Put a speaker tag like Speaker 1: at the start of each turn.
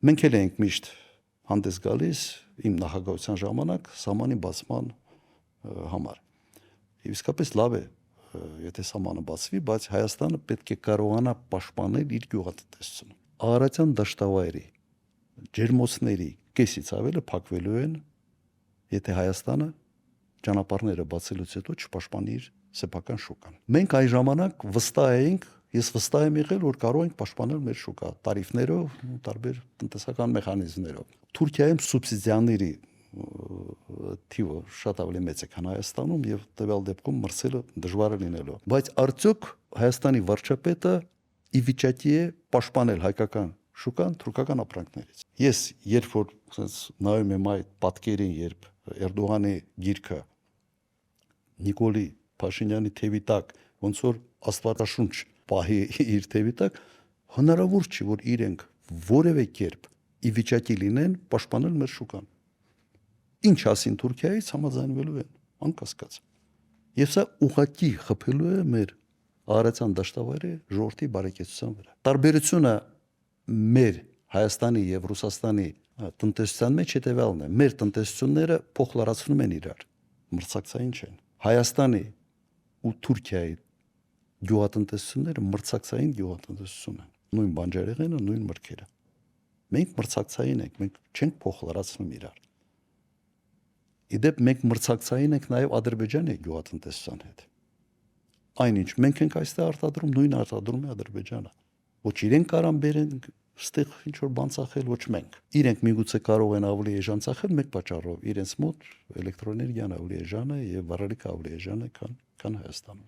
Speaker 1: Մենք էլ ենք միշտ հանդես գալիս իմ նախագահության ժամանակ սահմանի բացման համար։ Եվ իսկապես լավ է, եթե սահմանը բացվի, բայց Հայաստանը պետք է կարողանա պաշտպանել իր գյուղատնտեսությունը։ Արարատյան դաշտավայրի ջերմոցների կեսից ավելը փակվելու են, եթե Հայաստանը ճանապարհները բացելուց հետո չպաշտպանի իր սեփական շուկան։ Մենք այն ժամանակ վստահ էինք, ես վստահ եմ եղել, որ կարող ենք պաշտպանել մեր շուկա տարիֆներով, տարբեր տնտեսական մեխանիզմներով։ Թուրքիայում սուբսիդիաների թիվը շատ ավելի մեծ է, քան Հայաստանում, եւ տվյալ դեպքում մրցելը դժվար է լինելու։ Բայց արդյոք Հայաստանի վարչապետը ի վիճակի է պաշտպանել հայկական շուկան թուրքական ապրանքներից։ Ես երբ որ նայում եմ այդ պատկերին, երբ Էրդողանի գիրքը Նիկոլի Փաշինյանի թևի տակ ոնց որ աստվածաշունչ պահի իր թևի տակ, հնարավոր չի, որ իրենք որևէ կերպ ի վիճակի լինեն պաշտպանել մեր շուկան։ Ինչ ասին Թուրքիայից համաձայնվելու են, անկասկած։ Եվ սա ուղղակի խփելու է մեր Արարատյան դաշտավայրի ժողովրդի բարեկեցության վրա։ Տարբերությունը մեր Հայաստանի եւ Ռուսաստանի տնտեսության մեջ հետեւյալն է. մեր տնտեսությունները փոխլարացնում են իրար, մրցակցային չեն։ Հայաստանի ու Թուրքիայի գյուղատնտեսությունները մրցակցային գյուղատնտեսություն են։ Նույն բանջարեղենը, նույն մրգերը։ Մենք մրցակցային ենք, մենք չենք փոխլարացնում իրար։ Իդեպ մենք մրցակցային ենք նաև Ադրբեջանի գյուղատնտեսության հետ։ Այնինչ մենք ենք այստեղ արտադրում, նույն արտադրում է Ադրբեջանը։ Ոչ իրենք կարան բերեն ստեղ ինչ որ բան ծախել, ոչ մենք։ Իրենք միգուցե կարող են ավելի էժան ծախել մեկ պատճառով, իրենց մոտ էլեկտրոէներգիան ավելի էժան է եւ վառելիքը ավելի էժան է, քան Հայաստանում։